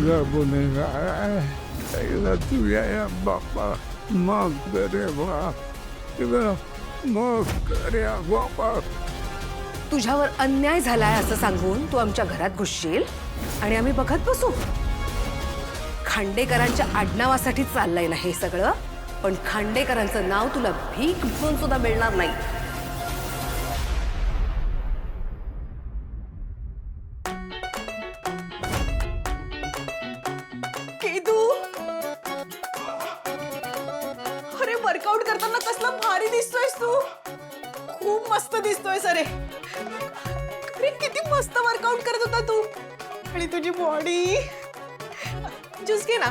तुझा गुन्हेगार आहे. पहिला तुझ्या या बापा, मग करे बाप, तुला मग करे बापा. तुझ्यावर अन्याय झालाय असं सांगून तू आमच्या घरात घुसशील आणि आम्ही बघत बसू. खांडेकरांच्या आडनावासाठी चाललंय ना हे सगळं, पण खांडेकरांचं नाव तुला भीक म्हणून सुद्धा मिळणार नाही. केतू, अरे वर्कआउट करताना कसला भारी दिसतोयस तू. खूप मस्त दिसतोयस. अरे अरे किती मस्त वर्कआउट करत होता तू. आणि तुझी बॉडी. ज्यूस घे ना.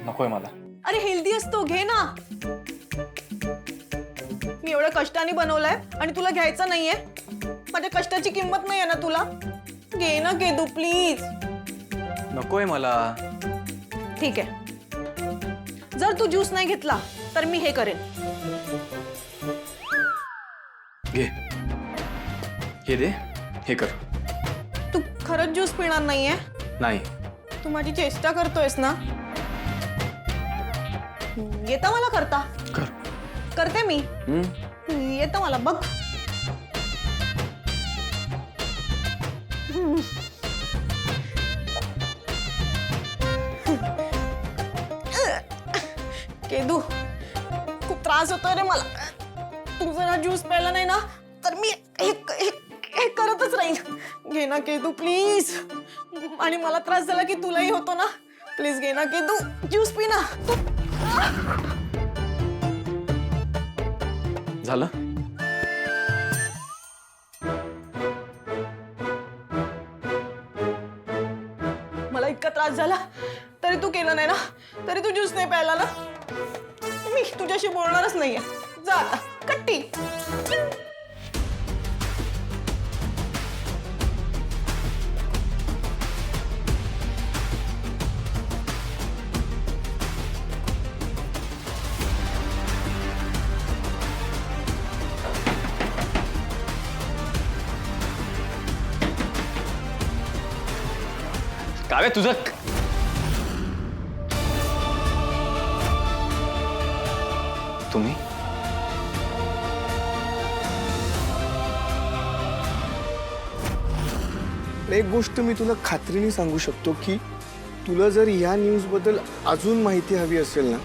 नकोय मला. अरे हेल्दी असतो, घे ना. मी एवढ्या कष्टाने बनवलाय आणि तुला घ्यायचं नाहीये. माझ्या कष्टाची किंमत नाहीये ना तुला. घे ना केतू प्लीज. नकोय मला. ठीक आहे, जर तू ज्यूस नाही घेतला तर मी हे करेन. घे, हे दे, हे कर. तू खरंच ज्यूस पिणार नाहीये? नाही. तू माझी चेष्टा करतोयस ना? येतं मला करता. कर. करते मी. येतं मला बघ. केदू, खूप त्रास होतोय रे मला. तू जरा ज्यूस प्यायला नाही ना तर मी हे करतच राहील. घे ना केदू प्लीज. आणि मला त्रास झाला की तुलाही होतो ना. प्लीज घे ना केदू, ज्यूस पी ना. झालं. मला इतका त्रास झाला तरी तू केलं नाही ना. तरी तू ज्यूस नाही प्यायला ना. मी तुझ्याशी बोलणारच नाहीये. जा आता कट्टी. काव्य तुझं. तुम्ही एक गोष्ट मी तुला खात्रीने सांगू शकतो की तुला जर या न्यूज बद्दल अजून माहिती हवी असेल ना,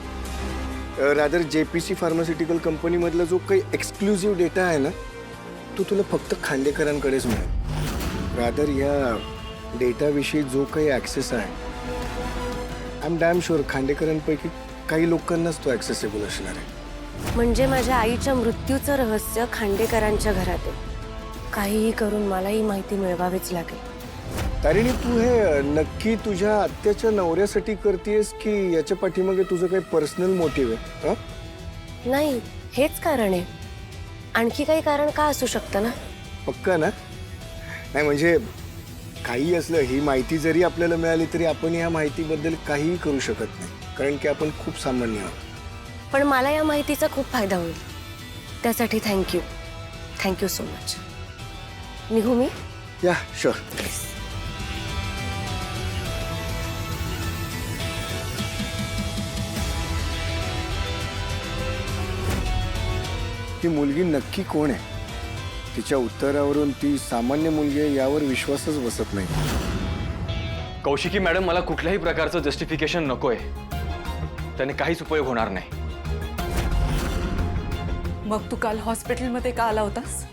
रादर JPC फार्मास्युटिकल कंपनीमधला जो काही एक्सक्लुझिव्ह डेटा आहे ना, तो तुला फक्त खांडेकरांकडेच मिळेल. रादर या डेटाविषयी जो काही ॲक्सेस आहे, आय एम डॅम शुअर खांडेकरांपैकी काही लोकांनाच तो ॲक्सेसेबल असणार आहे. म्हणजे माझ्या आईच्या मृत्यूचं रहस्य खांडेकरांच्या घरात आहे. काहीही करून मला ही माहिती मिळवावीच लागेल. तारिणी, तू हे नक्की तुझ्या आत्याच्या नवऱ्यासाठी करतेस की याच्या पाठीमागे तुझं काही पर्सनल मोटिव्ह आहे? नाही, हेच कारण आहे. आणखी काही कारण का असू शकतं ना? पक्का ना? नाही म्हणजे काही असलं, ही माहिती जरी आपल्याला मिळाली तरी आपण या माहितीबद्दल काहीही करू शकत नाही, कारण की आपण खूप सामान्य आहोत. पण मला या माहितीचा खूप फायदा होईल. त्यासाठी थँक्यू. Thank you so much. निघू मी? या शुअर. ती मुलगी नक्की कोण आहे? तिच्या उत्तरावरून ती सामान्य मुलगी आहे यावर विश्वासच बसत नाही. कौशिकी मॅडम, मला कुठल्याही प्रकारचं जस्टिफिकेशन नकोय. त्याने काहीच उपयोग होणार नाही. मग तू काल हॉस्पिटलमध्ये का आला होतास?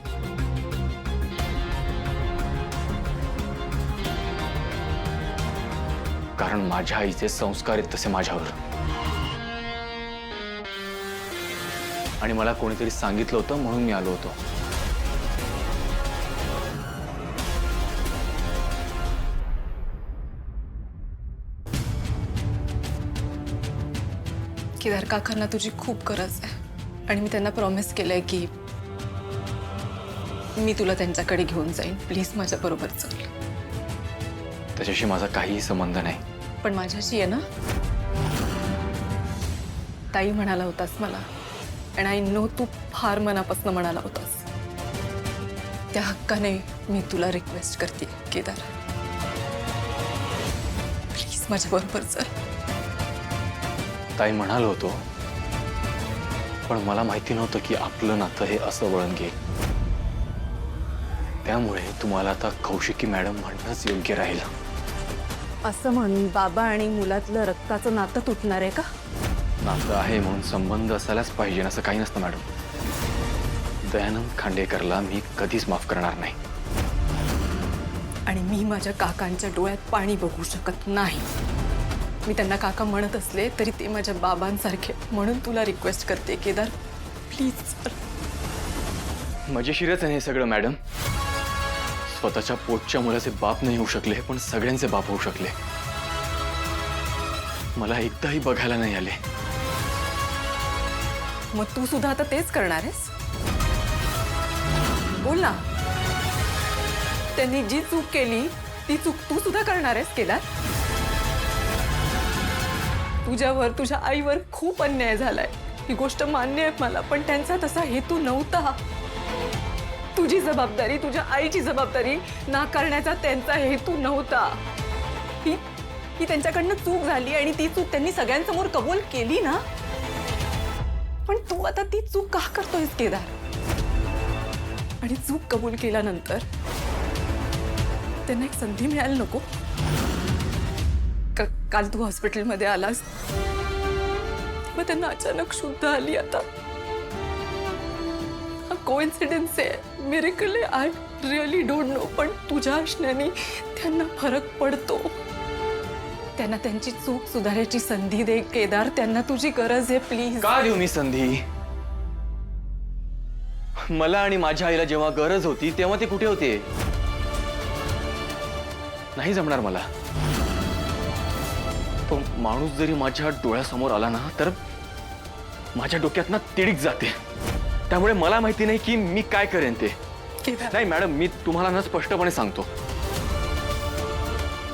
कारण माझ्या आईचे संस्कार आहेत तसे माझ्यावर. आणि मला कोणीतरी सांगितलं होतं म्हणून मी आलो होतो. केदार काकांना तुझी खूप गरज आहे आणि मी त्यांना प्रॉमिस केलंय की मी तुला त्यांच्याकडे घेऊन जाईन. प्लीज माझ्या बरोबर चल. त्याच्याशी माझा काहीही संबंध नाही. पण माझ्याशी आहे ना. ताई म्हणाला होतास मला, आणि आय नो तू फार मनापासून म्हणाला होतास. त्या हक्काने मी तुला रिक्वेस्ट करते केदार, प्लीज. माझ्या बरोबर चल. ताई म्हणालो होतो, पण मला माहिती नव्हतं की आपलं नातं हे असं वळण घेईल. त्यामुळे तुम्हाला आता कौशिकी मॅडम म्हणणंच योग्य राहील. असं म्हण बाबा आणि मुलातलं रक्ताचं नातं तुटणार आहे का? नातं आहे म्हणून संबंध असायलाच पाहिजे असं काही नसतं मॅडम. दयानंद खांडेकरला मी कधीच माफ करणार नाही. आणि मी माझ्या काकांच्या डोळ्यात पाणी बघू शकत नाही. मी त्यांना काका म्हणत असले तरी ते माझ्या बाबांसारखे. म्हणून तुला रिक्वेस्ट करते केदार, प्लीज. मजेशीरच आहे हे सगळं मॅडम. स्वतःच्या पोटच्या मुलाचे बाप नाही होऊ शकले, पण सगळ्यांचे बाप होऊ शकले. मला एकदाही बघायला नाही आले. मग तू सुद्धा आता तेच करणार आहेस? बोल ना. त्यांनी जी चूक केली ती चूक तू सुद्धा करणार आहेस केदार? तुझ्यावर, तुझ्या आईवर खूप अन्याय झालाय, ही गोष्ट मान्य आहे मला, पण त्यांचा तसा हेतू नव्हता. तुझी जबाबदारी, तुझ्या आईची जबाबदारी नाकारण्याचा त्यांचा हेतू नव्हता. ही त्यांच्याकडनं चूक झाली आणि ती चूक त्यांनी सगळ्यांसमोर कबूल केली ना. पण तू आता ती चूक का करतोयस केदार? आणि चूक कबूल केल्यानंतर त्यांना एक संधी मिळायला नको? काल तू हॉस्पिटलमध्ये आलास, मग त्यांना अचानक शुद्ध आली. आता कोइन्सिडन्स आहे, मिरेकल आहे, आय रिअली डोंट नो. पण तुझ्या असण्याने त्यांना फरक पडतो. त्यांना त्यांची चूक सुधारायची संधी दे केदार. त्यांना तुझी गरज आहे, प्लीज. का देऊ मी संधी? मला आणि माझ्या आईला जेव्हा गरज होती तेव्हा ते कुठे होते? नाही जमणार मला. तो माणूस जरी माझ्या डोळ्यासमोर आला ना तर माझ्या डोक्यात ना तिडीक जाते. त्यामुळे मला माहिती नाही की मी काय करेन ते. केदार, नाही मॅडम, मी तुम्हाला ना स्पष्टपणे सांगतो,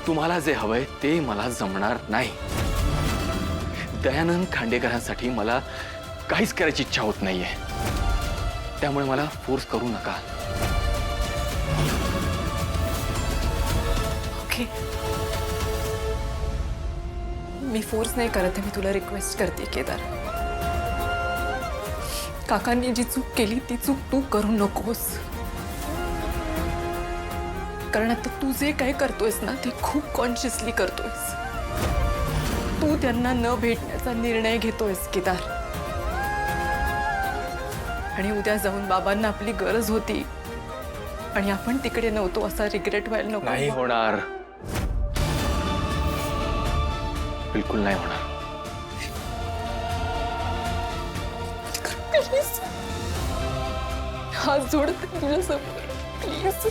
तुम्हाला जे हवंय ते मला जमणार नाही. दयानंद खांडेकरांसाठी मला काहीच करायची इच्छा होत नाहीये. त्यामुळे मला फोर्स करू नका. ओके, मी फोर्स नाही करत आहे, मी तुला रिक्वेस्ट करते केदार. काकांनी जी चूक केली ती चूक तू करू नकोस. कारण आता तू जे काय करतोयस ना ते खूप कॉन्शियसली करतोयस. तू त्यांना न भेटण्याचा निर्णय घेतोयस केदार. आणि उद्या जाऊन बाबांना आपली गरज होती आणि आपण तिकडे नव्हतो असा रिग्रेट व्हायला नको. नाही होणार, बिलकुल नाही होणार. प्लीज, हात जोडते तुझ्यासमोर, प्लीज.